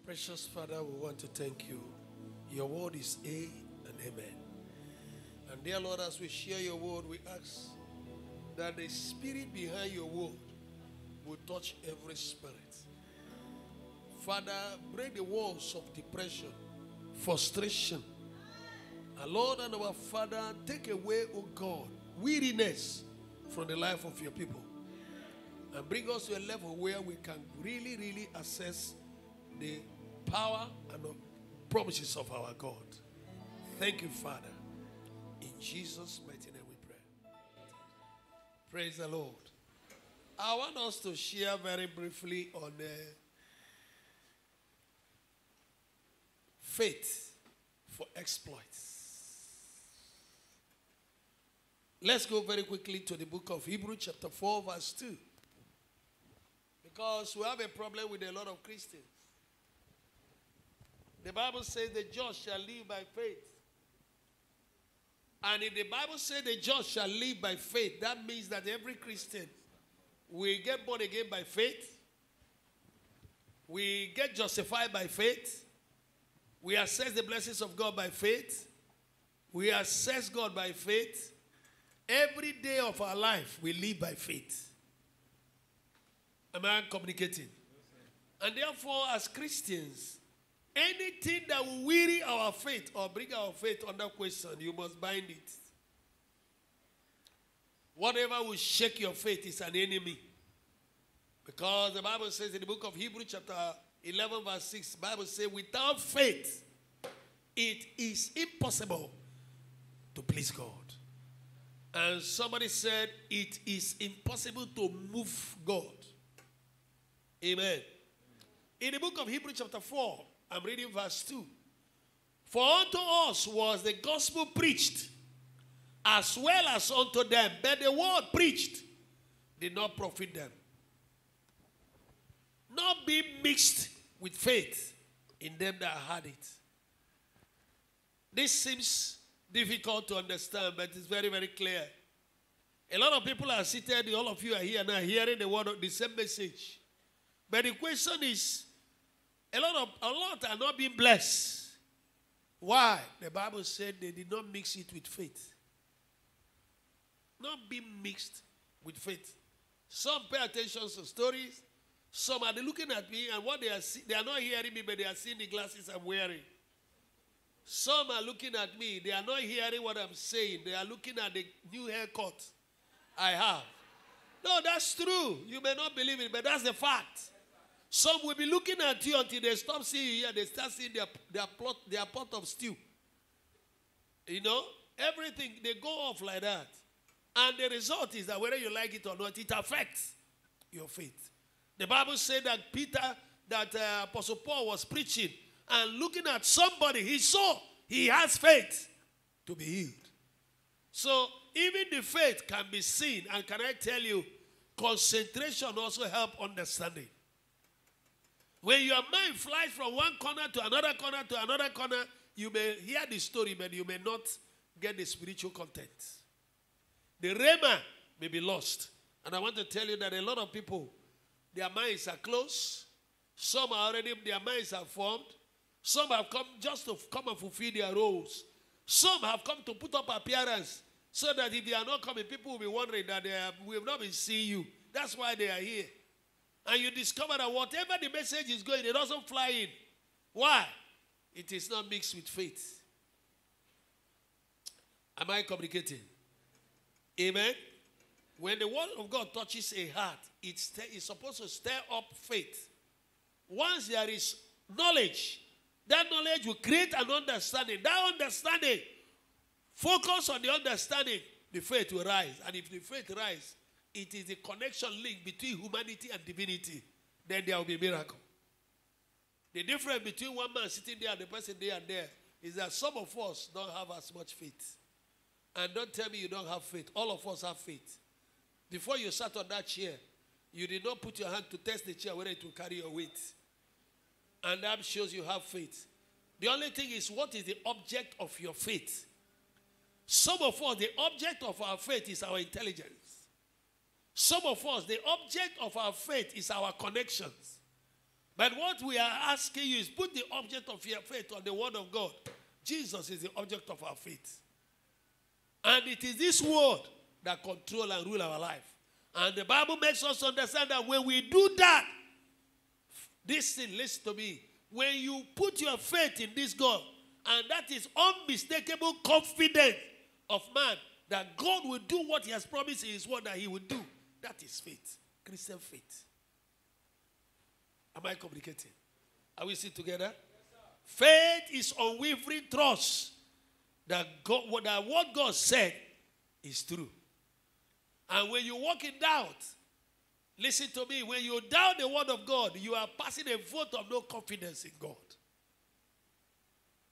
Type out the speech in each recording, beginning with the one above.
Precious Father, we want to thank you. Your word is A and Amen. And dear Lord, as we share your word, we ask that the spirit behind your word will touch every spirit. Father, break the walls of depression, frustration. And Lord and our Father, take away, O God, weariness from the life of your people. And bring us to a level where we can really assess the power and the promises of our God. Thank you, Father. In Jesus' mighty name we pray. Praise the Lord. I want us to share very briefly on faith for exploits. Let's go very quickly to the book of Hebrews chapter 4 verse 2. Because we have a problem with a lot of Christians. The Bible says the just shall live by faith. And if the Bible says the just shall live by faith, that means that every Christian will get born again by faith. We get justified by faith. We assess the blessings of God by faith. We assess God by faith. Every day of our life, we live by faith. Am I communicating? And therefore, as Christians, anything that will weary our faith or bring our faith under question, you must bind it. Whatever will shake your faith is an enemy. Because the Bible says in the book of Hebrews chapter 11 verse 6, the Bible says, without faith, it is impossible to please God. And somebody said, it is impossible to move God. Amen. In the book of Hebrews chapter 4, I'm reading verse 2. For unto us was the gospel preached, as well as unto them. But the word preached did not profit them, not be mixed with faith in them that had it. This seems difficult to understand, but it's very, very clear. A lot of people are seated, all of you are here now hearing the word of the same message. But the question is, a lot are not being blessed. Why? The Bible said they did not mix it with faith. Not being mixed with faith. Some pay attention to stories. Some are looking at me and what they are not hearing me, but they are seeing the glasses I'm wearing. Some are looking at me. They are not hearing what I'm saying. They are looking at the new haircut I have. No, that's true. You may not believe it, but that's the fact. Some will be looking at you until they stop seeing you here. They start seeing their pot of stew. You know, everything, they go off like that. And the result is that whether you like it or not, it affects your faith. The Bible said that Apostle Paul was preaching and looking at somebody, he saw he has faith to be healed. So even the faith can be seen. And can I tell you, concentration also helps understanding. When your mind flies from one corner to another corner to another corner, you may hear the story, but you may not get the spiritual content. The rhema may be lost. And I want to tell you that a lot of people, their minds are closed. Some are already, their minds are formed. Some have come just to come and fulfill their roles. Some have come to put up appearance so that if they are not coming, people will be wondering that we have not been seeing you. That's why they are here. And you discover that whatever the message is going, it doesn't fly in. Why? It is not mixed with faith. Am I communicating? Amen? When the word of God touches a heart, it's supposed to stir up faith. Once there is knowledge, that knowledge will create an understanding. That understanding, focus on the understanding, the faith will rise. And if the faith rises, it is the connection link between humanity and divinity. Then there will be a miracle. The difference between one man sitting there and the person there and there is that some of us don't have as much faith. And don't tell me you don't have faith. All of us have faith. Before you sat on that chair, you did not put your hand to test the chair whether it will carry your weight. And that shows you have faith. The only thing is, what is the object of your faith? Some of us, the object of our faith is our intelligence. Some of us, the object of our faith is our connections. But what we are asking you is put the object of your faith on the word of God. Jesus is the object of our faith. And it is this word that controls and rules our life. And the Bible makes us understand that when we do that, this thing, listen to me, when you put your faith in this God, and that is unmistakable confidence of man that God will do what he has promised in his word that he will do. That is faith. Christian faith. Am I communicating? Are we still together? Yes, faith is unwavering trust that what God said is true. And when you walk in doubt, listen to me, when you doubt the word of God, you are passing a vote of no confidence in God.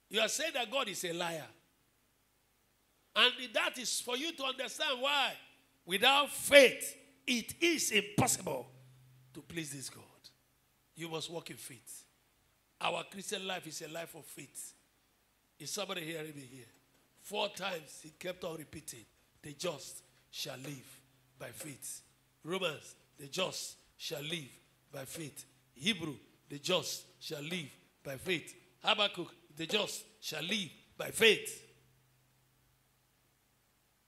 You are saying that God is a liar. And that is for you to understand why, without faith, it is impossible to please this God. You must walk in faith. Our Christian life is a life of faith. Is somebody hearing me here? 4 times he kept on repeating, the just shall live by faith. Romans, the just shall live by faith. Hebrew, the just shall live by faith. Habakkuk, the just shall live by faith.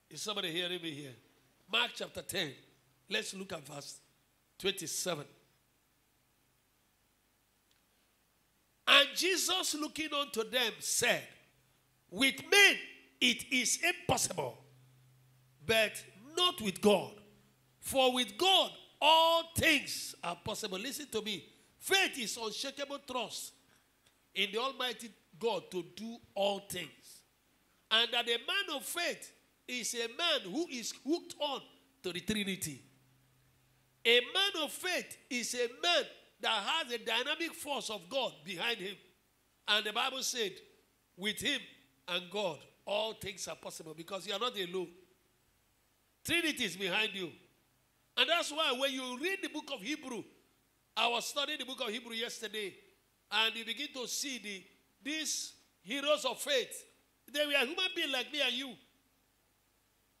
Is somebody hearing me here? Mark chapter 10. Let's look at verse 27. And Jesus, looking unto them, said, with men it is impossible, but not with God. For with God all things are possible. Listen to me. Faith is unshakable trust in the Almighty God to do all things. And that a man of faith is a man who is hooked on to the Trinity. A man of faith is a man that has a dynamic force of God behind him. And the Bible said, with him and God, all things are possible because you are not alone. Trinity is behind you. And that's why when you read the book of Hebrew, I was studying the book of Hebrew yesterday, and you begin to see these heroes of faith. They were human beings like me and you.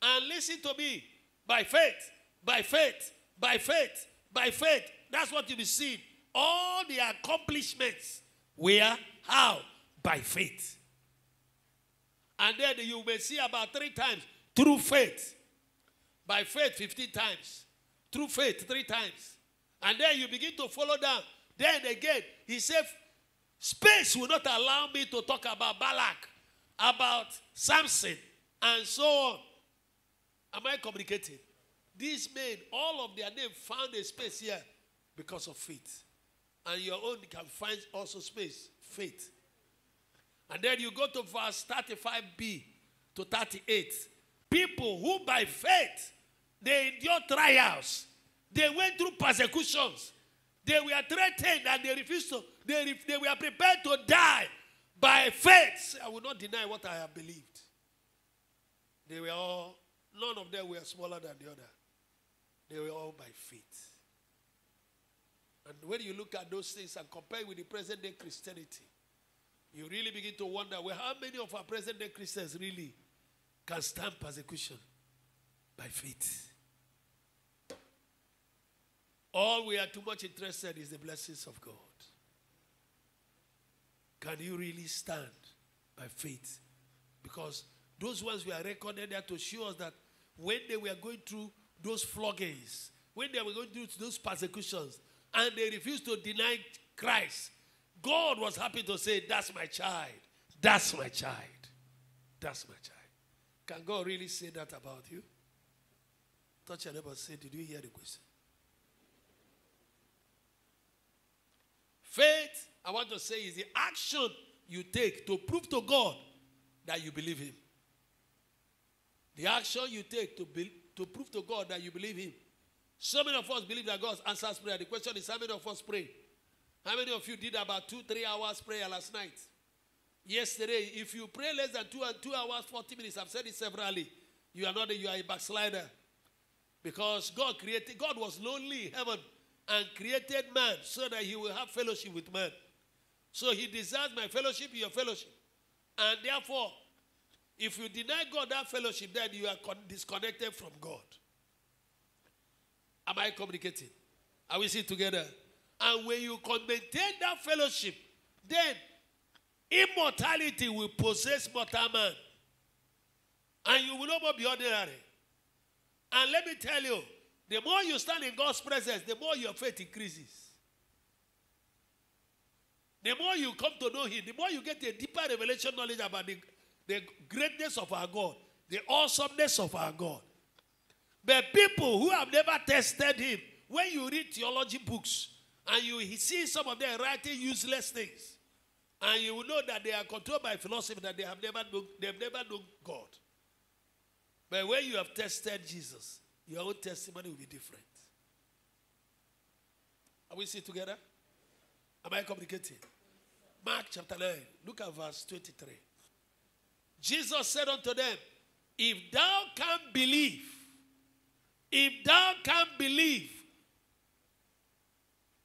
And listen to me, by faith, by faith, by faith, by faith, that's what you'll be seeing. All the accomplishments were how? By faith. And then you may see about 3 times through faith. By faith 15 times. Through faith 3 times. And then you begin to follow down. Then again, he said, space will not allow me to talk about Balak, about Samson, and so on. Am I communicating? These men, all of their name found a space here because of faith. And your own can find also space, faith. And then you go to verse 35b to 38. People who by faith, they endured trials. They went through persecutions. They were threatened and they refused to. They were prepared to die by faith. I will not deny what I have believed. They were all, none of them were smaller than the other. They were all by faith. And when you look at those things and compare with the present day Christianity, you really begin to wonder, well, how many of our present day Christians really can stand persecution by faith? All we are too much interested in is the blessings of God. Can you really stand by faith? Because those ones were recorded there to show us that when they were going through those floggings, when they were going through those persecutions, and they refused to deny Christ, God was happy to say, that's my child. That's my child. That's my child. Can God really say that about you? Touch your neighbor and say, did you hear the question? Faith, I want to say, is the action you take to prove to God that you believe him. The action you take to prove to God that you believe him. So many of us believe that God answers prayer. The question is, how many of us pray? How many of you did about 2-3 hours prayer last night? Yesterday, if you pray less than 2 hours, 40 minutes, I've said it severally, you are a backslider. Because God was lonely in heaven and created man so that he will have fellowship with man. So he desires my fellowship, your fellowship. And therefore, if you deny God that fellowship, then you are disconnected from God. Am I communicating? Are we sitting together? And when you can maintain that fellowship, then immortality will possess mortal man. And you will no more be ordinary. And let me tell you, the more you stand in God's presence, the more your faith increases. The more you come to know him, the more you get a deeper revelation knowledge about the greatness of our God, the awesomeness of our God. But people who have never tested him, when you read theology books and you see some of them writing useless things, and you will know that they are controlled by philosophy, that they have never known God. But when you have tested Jesus, your own testimony will be different. Are we still together? Am I communicating? Mark chapter 9, look at verse 23. Jesus said unto them, if thou canst believe,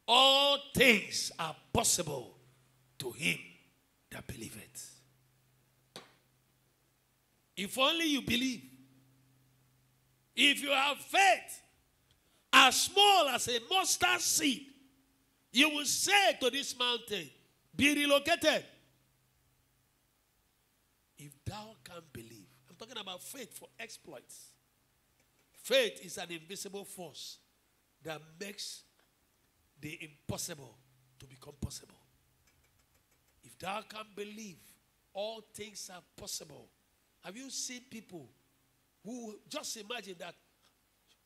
all things are possible to him that believeth. If only you believe. If you have faith as small as a mustard seed, you will say to this mountain, be relocated. If thou canst believe. I'm talking about faith for exploits. Faith is an invisible force that makes the impossible to become possible. If thou canst believe, all things are possible. Have you seen people who, just imagine that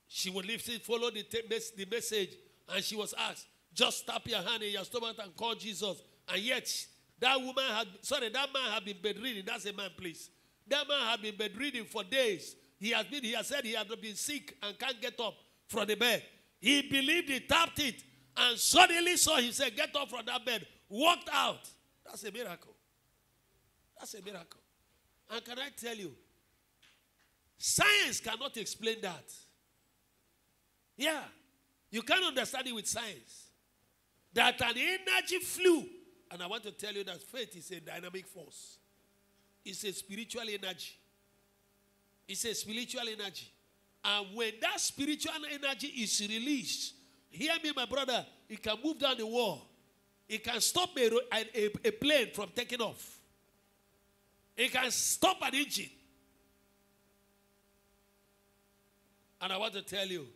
she would listen, follow the message, and she was asked, just tap your hand in your stomach and call Jesus. And yet, that man had been bedridden. That's a man, please. That man had been bedridden for days. He has said he had been sick and can't get up from the bed. He believed, he tapped it, and suddenly saw himself get up from that bed, walked out. That's a miracle. That's a miracle. And can I tell you, science cannot explain that. Yeah. You can't understand it with science. That an energy flew. And I want to tell you that faith is a dynamic force. It's a spiritual energy. It's a spiritual energy. And when that spiritual energy is released, hear me, my brother, it can move down the wall. It can stop a plane from taking off. It can stop an engine. And I want to tell you,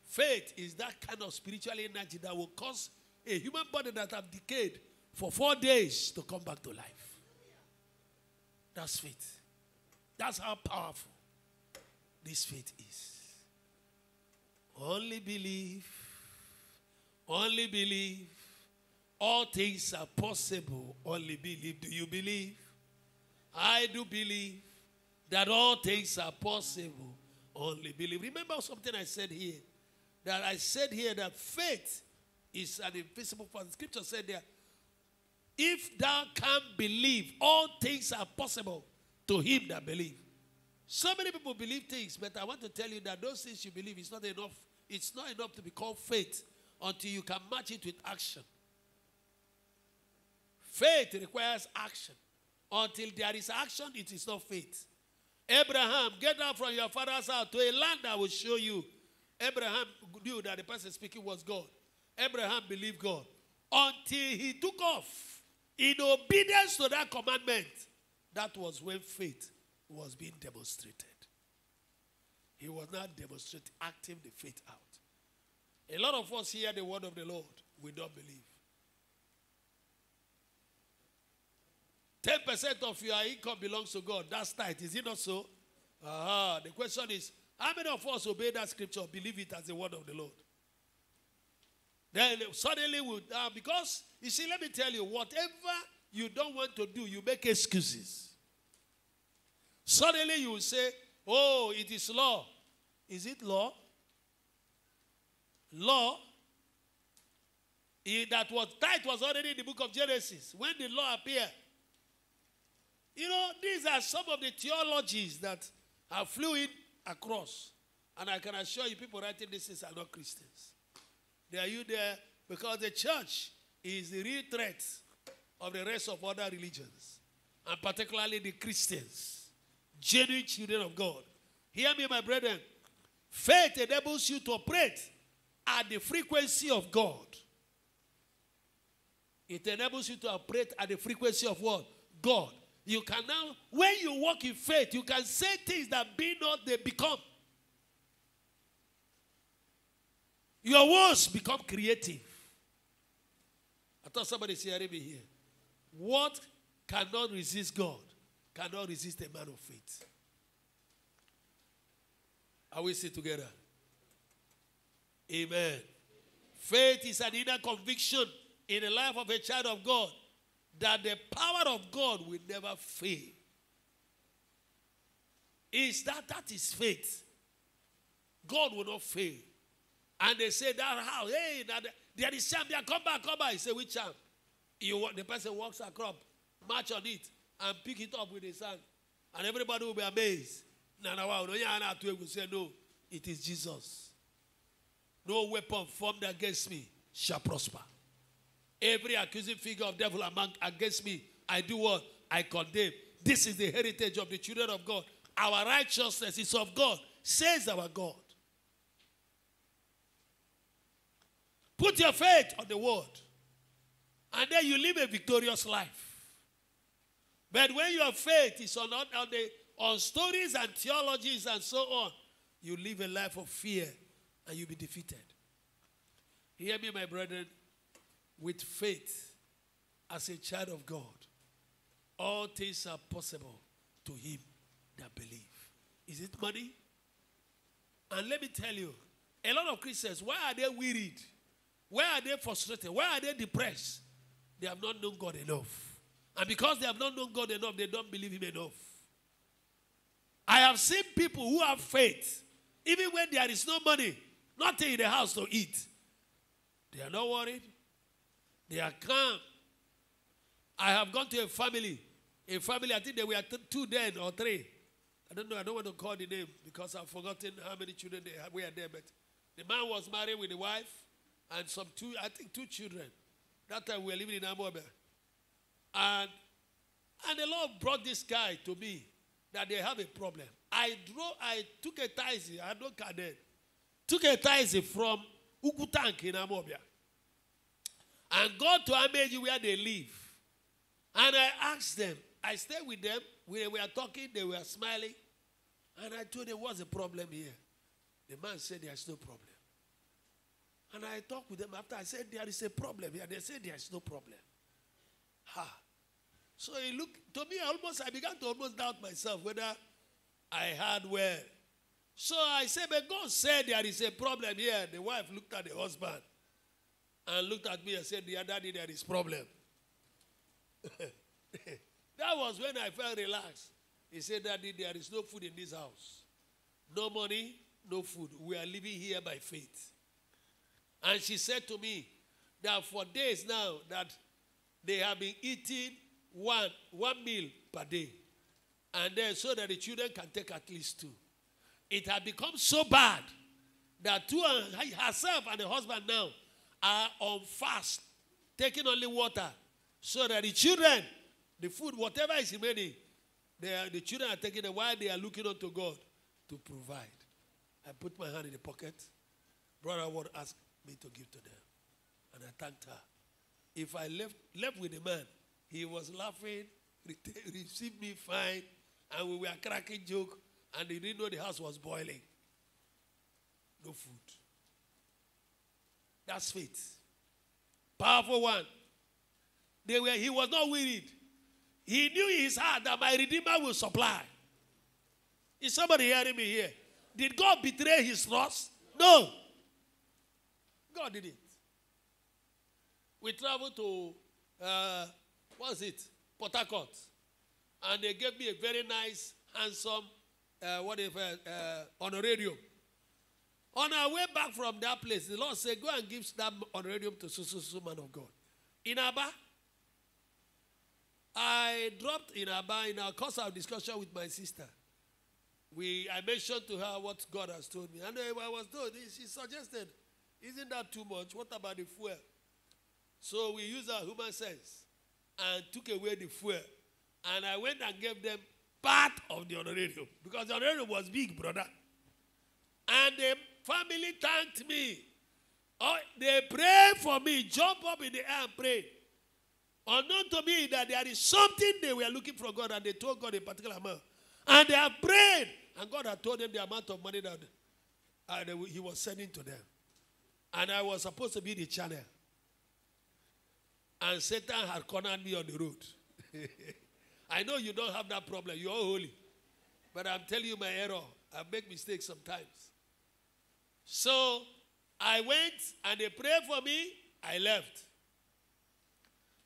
faith is that kind of spiritual energy that will cause a human body that have decayed for 4 days to come back to life. That's faith. That's how powerful this faith is. Only believe. Only believe. All things are possible. Only believe. Do you believe? I do believe that all things are possible. Only believe. Remember something I said here. That I said here that faith is an invisible force. The scripture said there, if thou canst believe, all things are possible to him that believe. So many people believe things, but I want to tell you that those things you believe is not enough. It's not enough to be called faith until you can match it with action. Faith requires action. Until there is action, it is not faith. Abraham, get out from your father's house to a land I will show you. Abraham knew that the person speaking was God. Abraham believed God. Until he took off in obedience to that commandment, that was when faith was being demonstrated. He was not demonstrating, acting the faith out. A lot of us hear the word of the Lord. We don't believe. 10% of your income belongs to God. That's tithe. Is it not so? The question is, how many of us obey that scripture, believe it as the word of the Lord? Then suddenly, because, you see, let me tell you, whatever you don't want to do, you make excuses. Suddenly you will say, oh, it is law. Is it law? Law? That was tithe was already in the book of Genesis. When the law appeared. You know, these are some of the theologies that have fluid across. And I can assure you, people writing this are not Christians. They are you there because the church is the real threat of the rest of other religions. And particularly the Christians. Genuine children of God. Hear me, my brethren. Faith enables you to operate at the frequency of God. It enables you to operate at the frequency of what? God. You can now, when you walk in faith, you can say things that be not, they become. Your words become creative. I thought somebody is hearing me here. What cannot resist God cannot resist a man of faith. Are we still together? Amen. Faith is an inner conviction in the life of a child of God that the power of God will never fail. That is faith. God will not fail. And they say that house, hey, there is champ there, come back. He say, which champ? The person walks across, march on it, and pick it up with his hand. And everybody will be amazed. Will say, no, it is Jesus. No weapon formed against me shall prosper. Every accusing figure of devil against me, I do what? I condemn. This is the heritage of the children of God. Our righteousness is of God, says our God. Put your faith on the word. And then you live a victorious life. But when your faith is on stories and theologies and so on, you live a life of fear and you'll be defeated. Hear me, my brethren. With faith, as a child of God, all things are possible to him that believe. Is it money? And let me tell you, a lot of Christians, why are they wearied? Why are they frustrated? Why are they depressed? They have not known God enough. And because they have not known God enough, they don't believe him enough. I have seen people who have faith, even when there is no money, nothing in the house to eat. They are not worried. They are calm. I have gone to a family, I think there were 2 then or 3. I don't know, I don't want to call the name because I've forgotten how many children they were there. But the man was married with a wife and I think 2 children. That time we were living in Anambra. And the Lord brought this guy to me that they have a problem. I took a taxi, I had no car then. Took a taxi from Ukutank in Anambra. And got to Ameji where they live. And I asked them, I stayed with them, we were talking, they were smiling. And I told them, what's the problem here? The man said, there's no problem. And I talked with them after. I said, there is a problem here. They said, there's no problem. So he looked, to me, I began to almost doubt myself whether I had well. So I said, but God said there is a problem here. The wife looked at the husband and looked at me and said, dear daddy, there is problem. That was when I felt relaxed. He said, daddy, there is no food in this house. No money, no food. We are living here by faith. And she said to me that for days now that they have been eating one meal per day. And then so that the children can take at least 2. It had become so bad that herself and the husband now are on fast, taking only water, so that the children, the food, whatever is remaining, the children are taking it while they are looking unto God to provide. I put my hand in the pocket. Brother would ask me to give to them. And I thanked her. If I left with the man, he was laughing, received me fine, and we were cracking joke, and he didn't know the house was boiling. No food. That's faith. Powerful one. He was not worried. He knew in his heart that my Redeemer will supply. Is somebody hearing me here? Did God betray his trust? No. God did it. We traveled to, Port Harcourt. And they gave me a very nice, handsome, honorarium. On our way back from that place, the Lord said, go and give that honorarium to so man of God. In Aba, I dropped in Aba in our course of discussion with my sister. I mentioned to her what God has told me. And I was told, she suggested, isn't that too much? What about the fuel? So we used our human sense and took away the fuel. And I went and gave them part of the honorarium. Because the honorarium was big, brother. And the family thanked me. Oh, they prayed for me, jump up in the air and pray. Unknown to me that there is something they were looking for God, and they told God a particular amount. And they have prayed, and God had told them the amount of money that he was sending to them. And I was supposed to be the channel. And Satan had cornered me on the road. I know you don't have that problem. You're all holy. But I'm telling you my error. I make mistakes sometimes. So I went and they prayed for me. I left.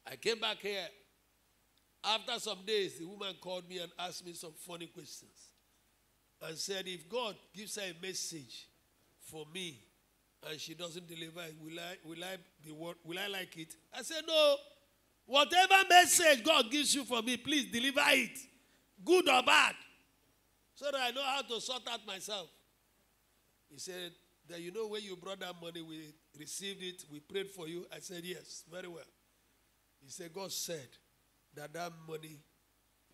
I came back here. After some days, the woman called me and asked me some funny questions. And said, if God gives her a message for me and she doesn't deliver it, will I like it? I said, no. Whatever message God gives you for me, please deliver it. Good or bad. So that I know how to sort out myself. He said, that you know when you brought that money, we received it, we prayed for you. I said, yes, very well. He said, God said that money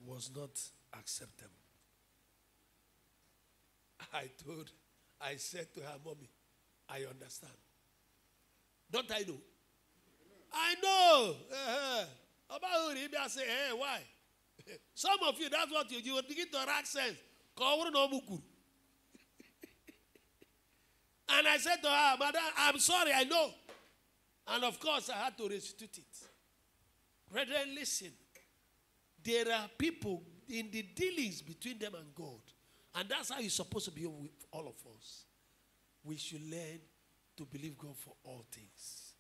was not acceptable. I said to her, Mommy, I understand. Don't I know? I know. About him, I say, hey, why? Some of you, that's what you do. You begin to rack sense. And I said to her, Madam, I'm sorry, I know. And of course, I had to restitute it. Brethren, listen. There are people in the dealings between them and God. And that's how it's supposed to be with all of us. We should learn to believe God for all things.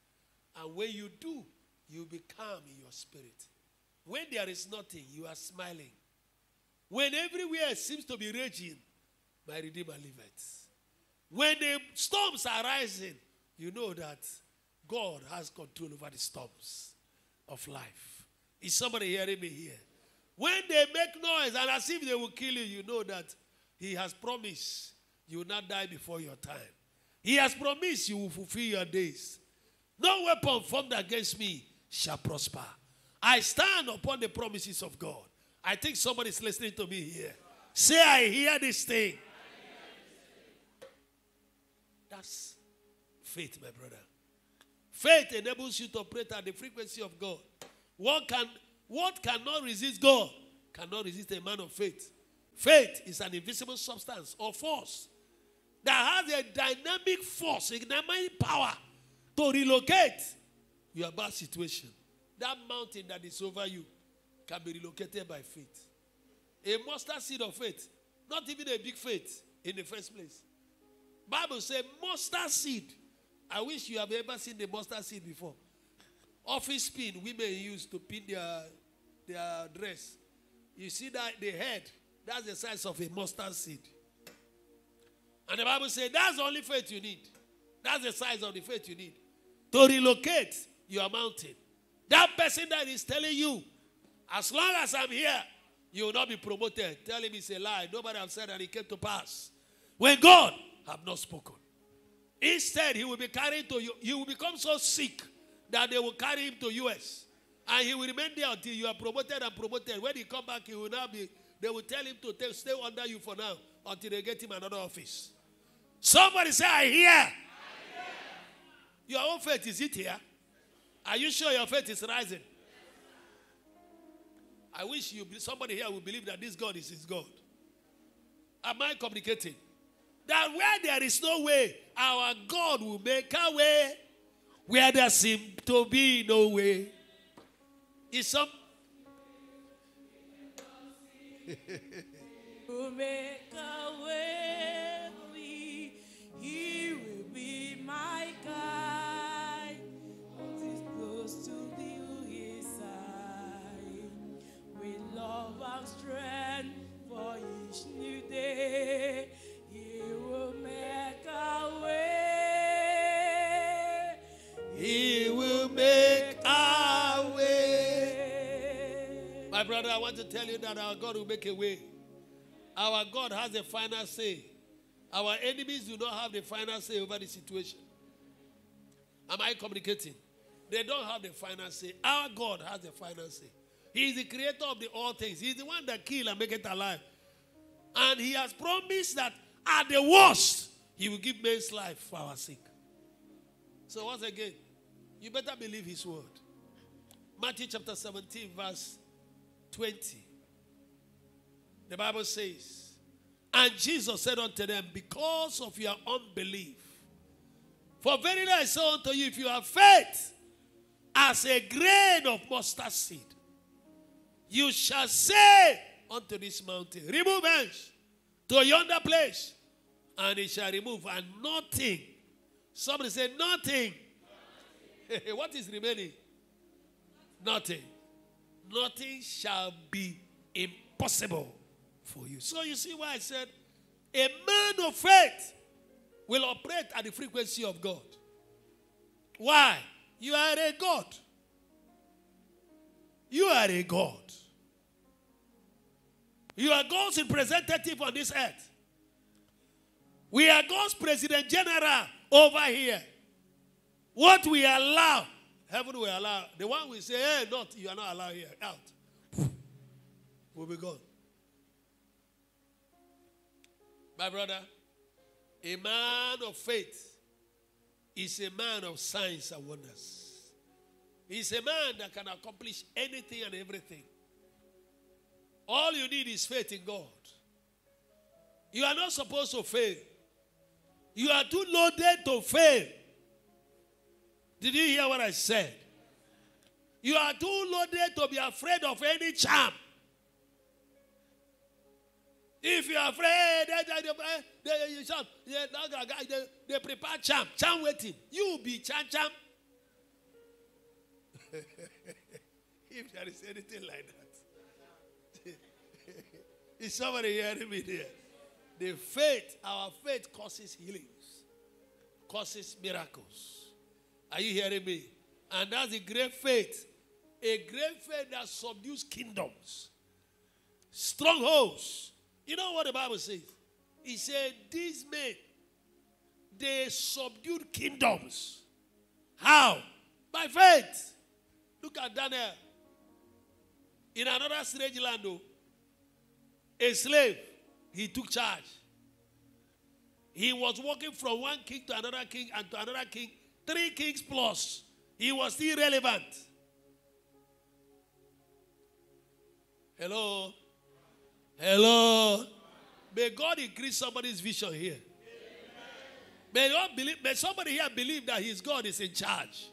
And when you do, you be calm in your spirit. When there is nothing, you are smiling. When everywhere seems to be raging, my Redeemer liveth. When the storms are rising, you know that God has control over the storms of life. Is somebody hearing me here? When they make noise and as if they will kill you, you know that He has promised you will not die before your time. He has promised you will fulfill your days. No weapon formed against me shall prosper. I stand upon the promises of God. I think somebody is listening to me here. Say, I hear this thing. That's faith, my brother. Faith enables you to operate at the frequency of God. What cannot resist God cannot resist a man of faith. Faith is an invisible substance or force that has a dynamic force, a dynamic power to relocate your bad situation. That mountain that is over you can be relocated by faith. A mustard seed of faith, not even a big faith in the first place. Bible says mustard seed. I wish you have ever seen the mustard seed before. Office pin women use to pin their dress. You see that the head, that's the size of a mustard seed. And the Bible says that's the only faith you need. That's the size of the faith you need to relocate your mountain. That person that is telling you, as long as I'm here, you will not be promoted. Tell him it's a lie. Nobody has said that it came to pass. When God have not spoken. Instead, he will be carried to you. You will become so sick that they will carry him to US. And he will remain there until you are promoted and promoted. When he come back, he will now be, they will tell him to stay under you for now until they get him another office. Somebody say, I hear. Your own faith, is it here? Are you sure your faith is rising? I wish somebody here will believe that this God is his God. Am I communicating? That where there is no way, our God will make a way where there seems to be no way. Is some... will make a way. He will be my guide. What is close to the hillside, with love and strength for each new day. He will make a way. He will make a way. My brother, I want to tell you that our God will make a way. Our God has the final say. Our enemies do not have the final say over the situation. Am I communicating? They don't have the final say. Our God has the final say. He is the creator of all things. He is the one that kills and makes it alive. And he has promised that at the worst, he will give men's life for our sake. So once again, you better believe his word. Matthew chapter 17, verse 20. The Bible says, and Jesus said unto them, because of your unbelief, for verily I say unto you, if you have faith as a grain of mustard seed, you shall say unto this mountain, remove hence to yonder place, and it shall remove, and nothing. Somebody say nothing. What is remaining? Nothing. Nothing shall be impossible for you. So you see why I said a man of faith will operate at the frequency of God. Why? You are a God. You are a God. You are God's representative on this earth. We are God's president general over here. What we allow, heaven will allow. The one we say, hey, not, you are not allowed here. Out. We'll be gone. My brother, a man of faith is a man of signs and wonders. He's a man that can accomplish anything and everything. All you need is faith in God. You are not supposed to fail. You are too loaded to fail. Did you hear what I said? You are too loaded to be afraid of any charm. If you are afraid, they prepare charm. Charm waiting. You be charm. If there is anything like that. Is somebody hearing me there? The faith, our faith causes healings, causes miracles. Are you hearing me? And that's a great faith. A great faith that subdues kingdoms, strongholds. You know what the Bible says? It said, these men, they subdued kingdoms. How? By faith. Look at Daniel. In another strange land, a slave, he took charge. He was walking from one king to another king and to another king. 3 kings plus. He was still relevant. Hello? Hello? May God increase somebody's vision here. May somebody here believe that his God is in charge.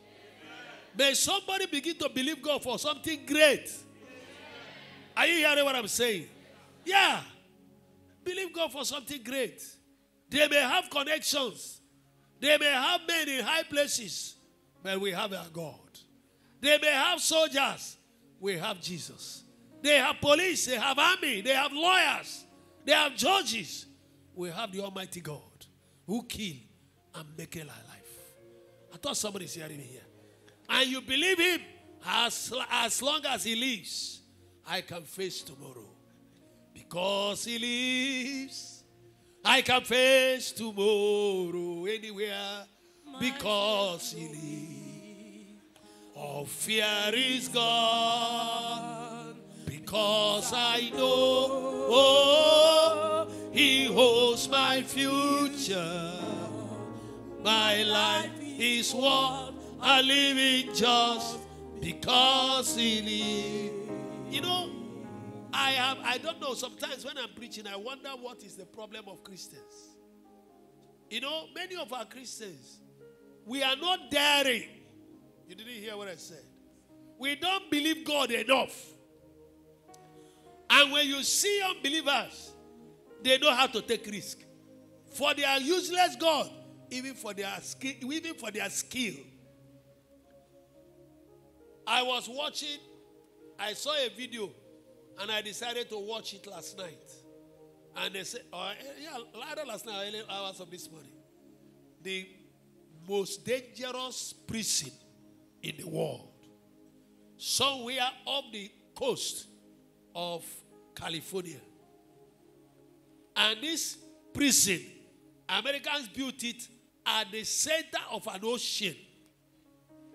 May somebody begin to believe God for something great. Are you hearing what I'm saying? Yeah. Believe God for something great. They may have connections. They may have men in high places. But we have our God. They may have soldiers. We have Jesus. They have police. They have army. They have lawyers. They have judges. We have the Almighty God who kill and make alive. I thought somebody is hearing me here. And you believe him, as long as he lives, I can face tomorrow. Because he lives, I can face tomorrow anywhere. Because he lives, all fear is gone. Because I know he holds my future. My life is one I live it just because he lives. You know, I don't know, sometimes when I'm preaching, I wonder what is the problem of Christians. You know, many of our Christians, we are not daring. You didn't hear what I said. We don't believe God enough. And when you see unbelievers, they know how to take risk. For their useless God, even for their skill. I was watching, I saw a video, and I decided to watch it last night. And they said, either last night or early hours of this morning, the most dangerous prison in the world, somewhere off the coast of California. And this prison, Americans built it at the center of an ocean.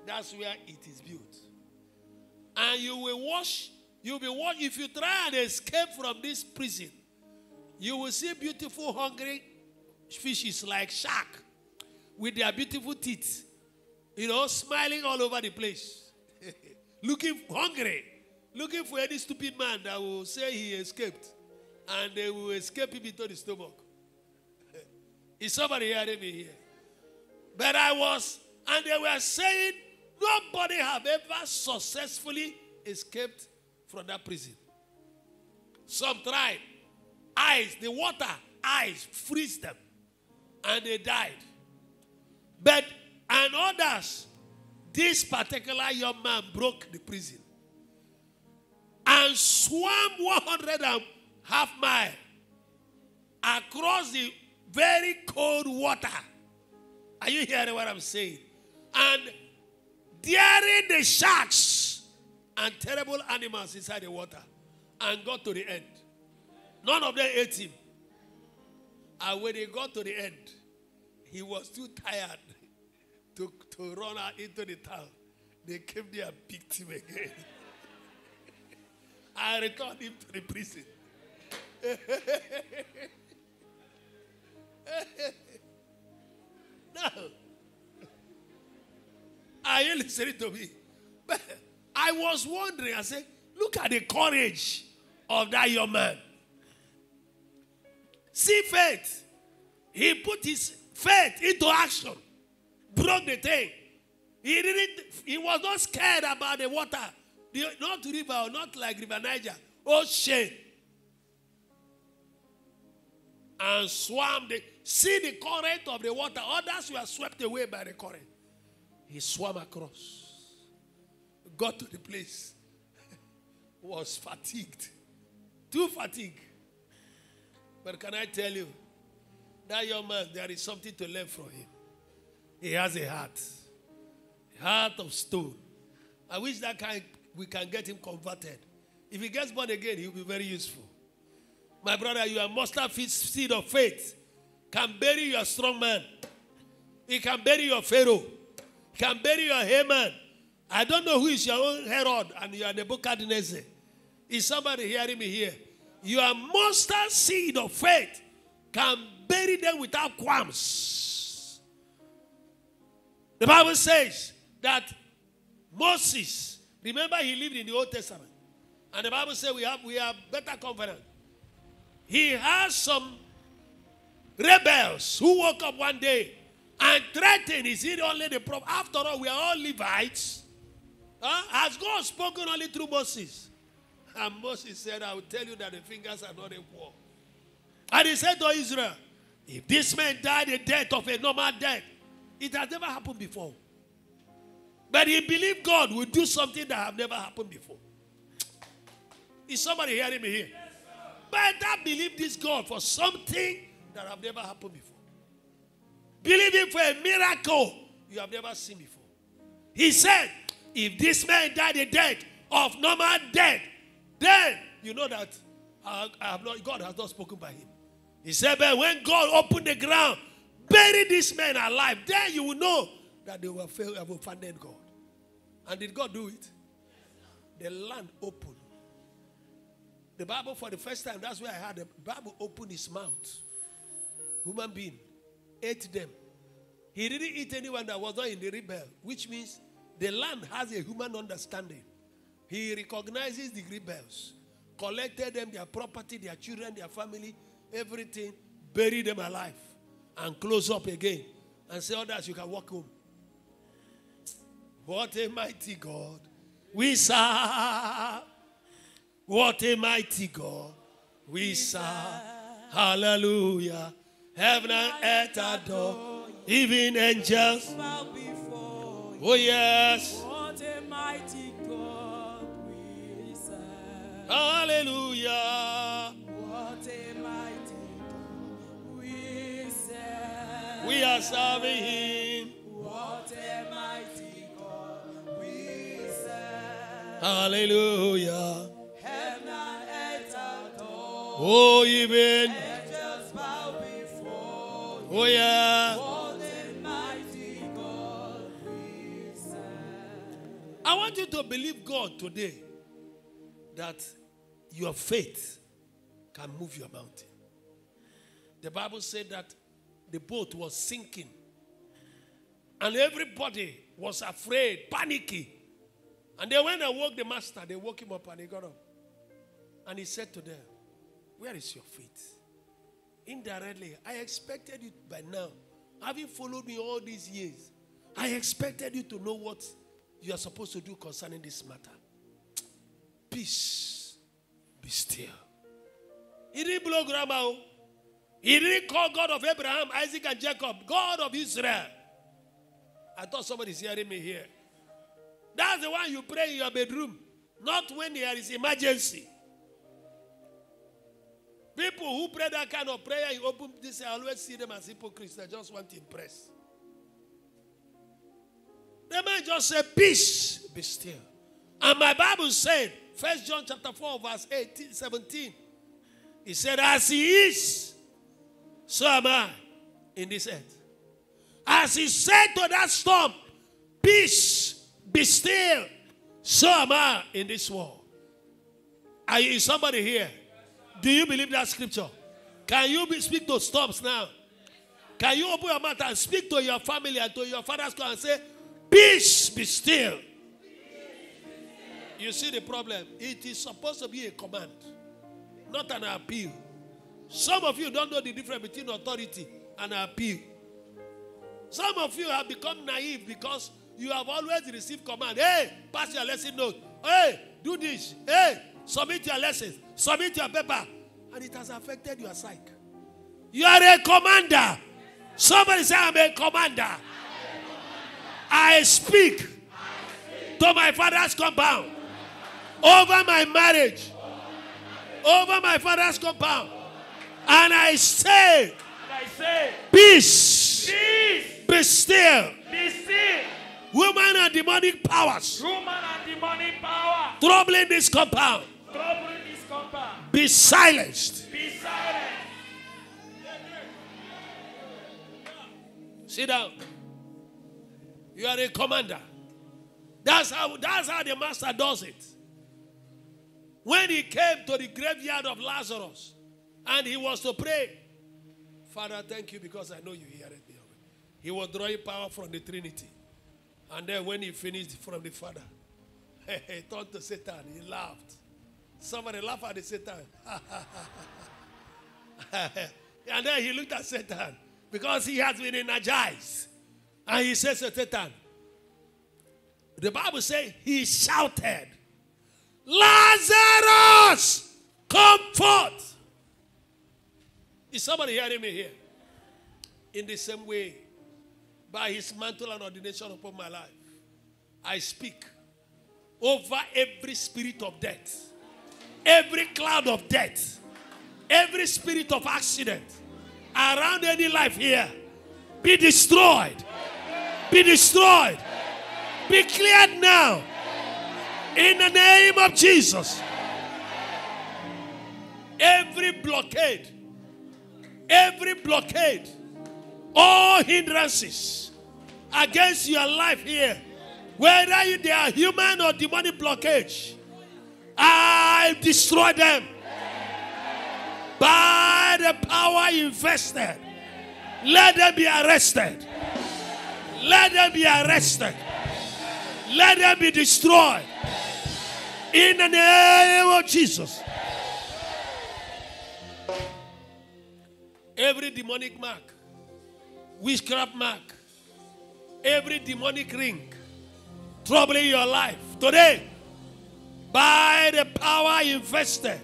That's where it is built. And you will watch, if you try and escape from this prison, you will see beautiful hungry fishes like shark with their beautiful teeth, smiling all over the place. looking hungry, looking for any stupid man that will say he escaped, and they will escape him into the stomach. Is somebody hearing me here? But and they were saying nobody have ever successfully escaped from that prison. Some tried. The water, ice, freeze them. And they died. But, and others, this particular young man broke the prison and swam 1.5 miles across the very cold water. Are you hearing what I'm saying? And daring the sharks and terrible animals inside the water, and got to the end. None of them ate him. And when he got to the end, he was too tired to run out into the town. They came there and picked him again. I returned him to the prison. No. Are you listening to me? But I was wondering, I said, look at the courage of that young man. See faith. He put his faith into action. Broke the thing. He was not scared about the water. Not river, not like River Niger. Ocean. And swam. See the current of the water. Others were swept away by the current. He swam across. Got to the place. Was fatigued. Too fatigued. But can I tell you, that young man, there is something to learn from him. He has a heart of stone. I wish we can get him converted. If he gets born again, he will be very useful. My brother, you are mustard seed of faith. Can bury your strong man. He can bury your Pharaoh. He can bury your Haman. I don't know who is your own Herod and you are Nebuchadnezzar. Is somebody hearing me here? Your mustard seed of faith can bury them without qualms. The Bible says that Moses, remember he lived in the Old Testament. And the Bible says we have better covenant. He has some rebels who woke up one day and threatened. Is it only the problem? After all, we are all Levites. Has God spoken only through Moses? And Moses said, I will tell you that the fingers are not equal. And he said to Israel, if this man died the death of a normal death, it has never happened before. But he believed God would do something that have never happened before. Is somebody hearing me here? Yes, better believe this God for something that have never happened before. Believe him for a miracle you have never seen before. He said, if this man died the death of normal death, then you know that God has not spoken by him. He said, but when God opened the ground, buried this man alive, then you will know that they have offended God. And did God do it? The land opened. The Bible for the first time, that's where I had the Bible opened his mouth. Human being ate them. He didn't eat anyone that was not in the rebel, which means the land has a human understanding. He recognizes the rebels, collected them, their property, their children, their family, everything, buried them alive, and close up again, and say, others, you can walk home. What a mighty God we serve. What a mighty God we serve. Hallelujah. Heaven and earth adore. Even angels bow before you. Oh yes. What a mighty God we serve. Hallelujah. What a mighty God we serve. We are serving him. What a mighty God we serve. Hallelujah. Heaven and earth adore. Oh, even Angels bow before you. oh yeah. What a mighty God we serve. I want you to believe God today that your faith can move your mountain. The Bible said that the boat was sinking and everybody was afraid, panicking. And then when I woke the master, they woke him up and he got up. And he said to them, where is your faith? Indirectly, I expected you by now, having followed me all these years, I expected you to know what you are supposed to do concerning this matter. Peace, be still. He didn't blow grammar. He didn't call God of Abraham, Isaac, and Jacob, God of Israel. I thought somebody's hearing me here. That's the one you pray in your bedroom, not when there is emergency. People who pray that kind of prayer, you open this, I always see them as hypocrites. They just want to impress. They might just say, peace, be still. And my Bible said, 1 John chapter 4, verse 17. He said, as he is, so am I in this earth. As he said to that storm, peace, be still, so am I in this world. Is somebody here? Do you believe that scripture? Can you speak to storms now? Can you open your mouth and speak to your family and to your father's God and say, peace, be still? You see the problem? It is supposed to be a command, not an appeal. Some of you don't know the difference between authority and appeal. Some of you have become naive because you have always received command. Hey, pass your lesson note. Hey, do this. Hey, submit your lessons. Submit your paper. And it has affected your psyche. You are a commander. Somebody say, I'm a commander. I speak to my father's compound. Over my marriage. Over my father's compound. And I say, peace. Be still. Be still. Woman and demonic powers. Troubling this compound. Be silenced. Be silent. Sit down. You are a commander. That's how the master does it. When he came to the graveyard of Lazarus and he was to pray, Father, thank you because I know you hear it. He was drawing power from the Trinity. And then when he finished from the Father, he turned to Satan. He laughed. Somebody laughed at the Satan. And then he looked at Satan because he has been energized. And he says to Satan, the Bible says he shouted, Lazarus, come forth. Is somebody hearing me here? In the same way, by his mantle and ordination upon my life, I speak over every spirit of death, every cloud of death, every spirit of accident around any life here. Be destroyed. Be destroyed. Be cleared now. In the name of Jesus. Every blockade, all hindrances against your life here, whether they are human or demonic blockage, I destroy them by the power invested. Let them be arrested. Let them be arrested. Let them be destroyed. In the name of Jesus. Every demonic mark, witchcraft mark, every demonic ring troubling your life today, by the power invested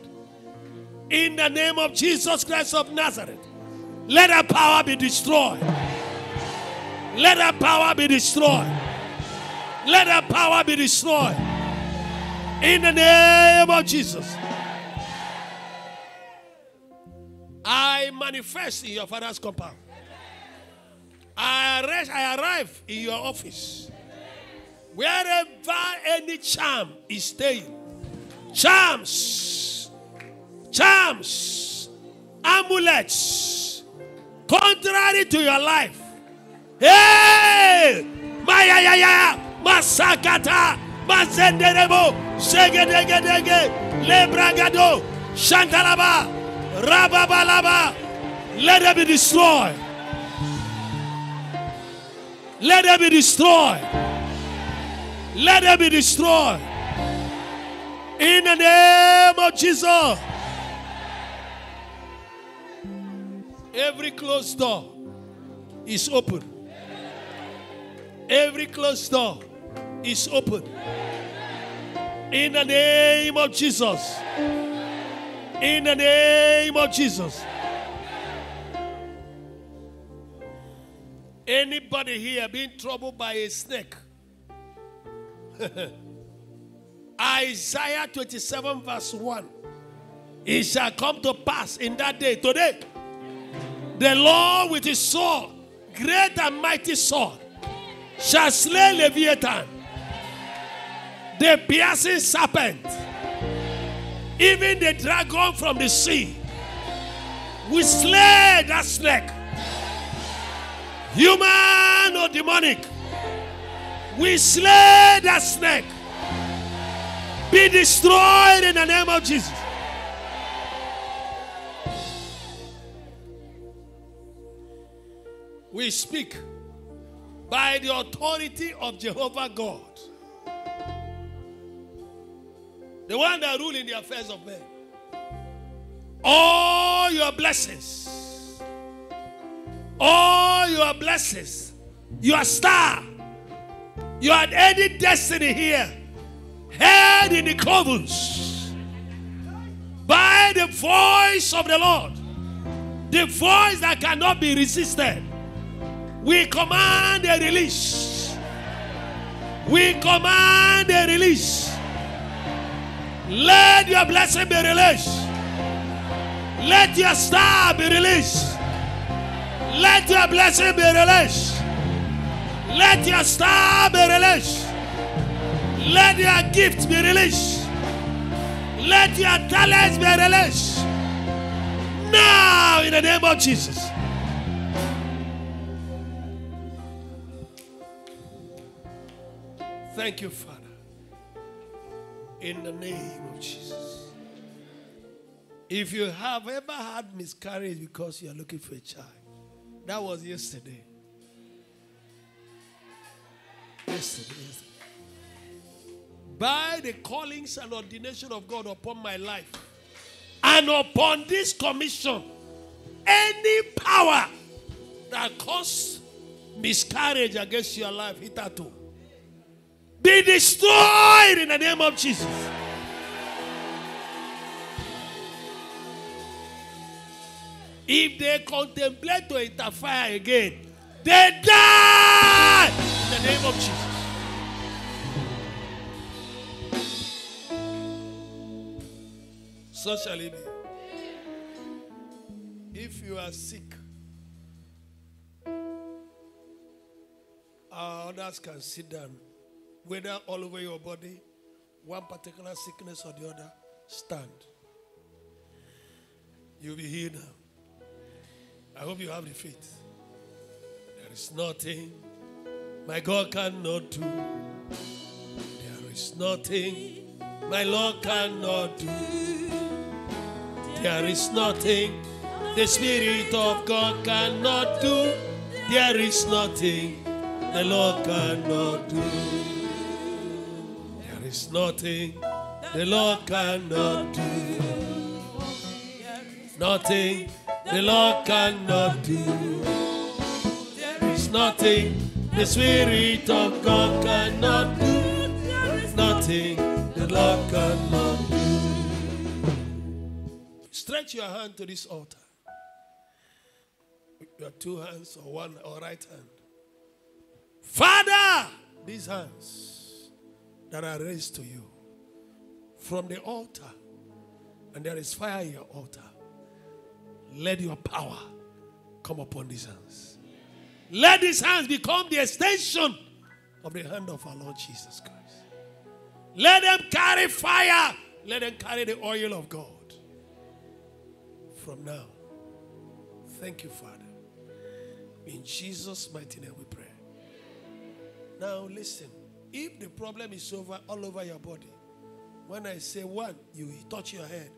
in the name of Jesus Christ of Nazareth, let that power be destroyed. Let that power be destroyed. Let that power be destroyed. In the name of Jesus. I manifest in your father's compound. I arrive in your office. Wherever any charm is staying. Charms, amulets, contrary to your life. Hey! Mayayaya! Masakata! Mazenderebo! Segedegedege! Lebragado! Shantalaba! Rababalaba! Let them be destroyed. Let them be destroyed. Let them be destroyed. In the name of Jesus. Every closed door is open. Every closed door is open. In the name of Jesus. In the name of Jesus. Anybody here being troubled by a snake? Isaiah 27 verse 1. It shall come to pass in that day, today, the Lord with his sword, great and mighty sword, shall slay Leviathan, the piercing serpent, even the dragon from the sea. We slay that snake, human or demonic. We slay that snake. Be destroyed in the name of Jesus. We speak by the authority of Jehovah God, the one that rules in the affairs of men. All your blessings, your star, your any destiny here, heard in the clovens by the voice of the Lord, the voice that cannot be resisted. We command a release. We command a release. Let your blessing be released. Let your star be released. Let your blessing be released. Let your star be released. Let your gift be released. Let your talents be released. Now, in the name of Jesus. Thank you, Father. In the name of Jesus. If you have ever had miscarriage because you are looking for a child, that was yesterday. Yesterday. By the callings and ordination of God upon my life and upon this commission, any power that caused miscarriage against your life, hitherto, be destroyed in the name of Jesus. If they contemplate to interfere again, they die in the name of Jesus. So shall it be. If you are sick, others can sit down. Whether all over your body, one particular sickness or the other, stand. You'll be healed now. I hope you have the faith. There is nothing my God cannot do. There is nothing my Lord cannot do. There is nothing the Spirit of God cannot do. There is nothing the Lord cannot do. There is nothing the Lord cannot do. Nothing the Lord cannot do. There is nothing the Spirit of God cannot do. Nothing the Lord cannot do. Stretch your hand to this altar. With your two hands or one or right hand. Father, these hands that are raised to you from the altar, and there is fire in your altar. Let your power come upon these hands. Let these hands become the extension of the hand of our Lord Jesus Christ. Let them carry fire. Let them carry the oil of God. From now, thank you, Father. In Jesus' mighty name we pray. Now listen. If the problem is over all over your body, when I say one, you touch your head.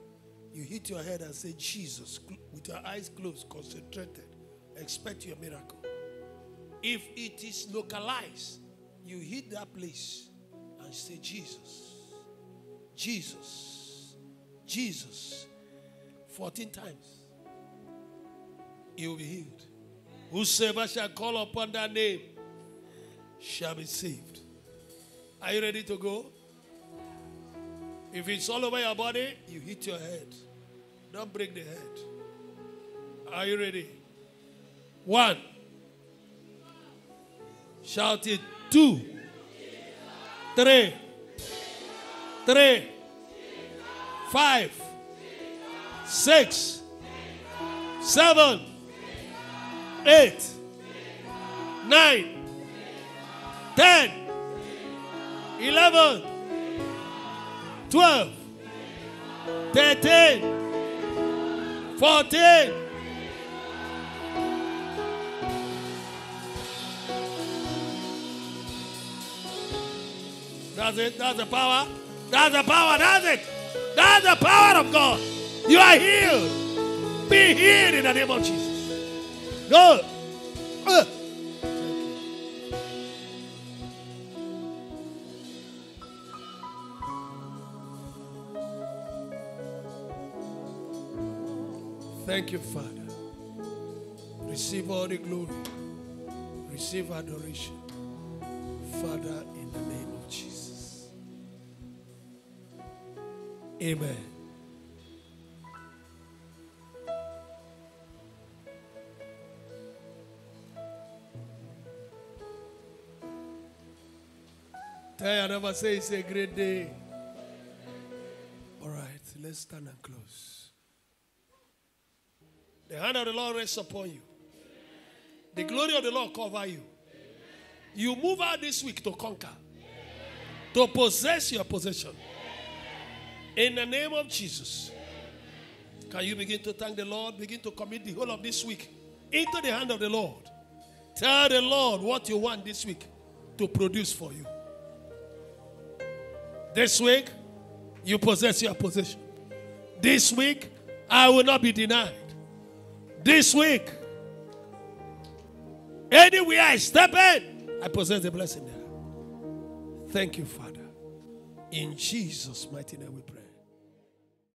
You hit your head and say, Jesus, with your eyes closed, concentrated. Expect your miracle. If it is localized, you hit that place And say, Jesus, Jesus, Jesus. 14 times. You will be healed. Whosoever shall call upon that name shall be saved. Are you ready to go? If it's all over your body, you hit your head. Don't break the head. Are you ready? 1. Shout it. 2. 3. 5. 6. 7. 8. 9. 10. 11. 12. 13. 14. That's it. That's the power. That's the power. That's it. That's the power of God. You are healed. Be healed in the name of Jesus. Go. Thank you, Father. Receive all the glory. Receive adoration. Father, in the name of Jesus. Amen. Tell your neighbor, say it's a great day. All right, let's stand and close. The hand of the Lord rests upon you. The glory of the Lord cover you. You move out this week to conquer. To possess your possession. In the name of Jesus. Can you begin to thank the Lord? Begin to commit the whole of this week into the hand of the Lord. Tell the Lord what you want this week to produce for you. This week, you possess your possession. This week, I will not be denied. This week, anywhere I step in, I possess the blessing there. Thank you, Father. In Jesus' mighty name we pray.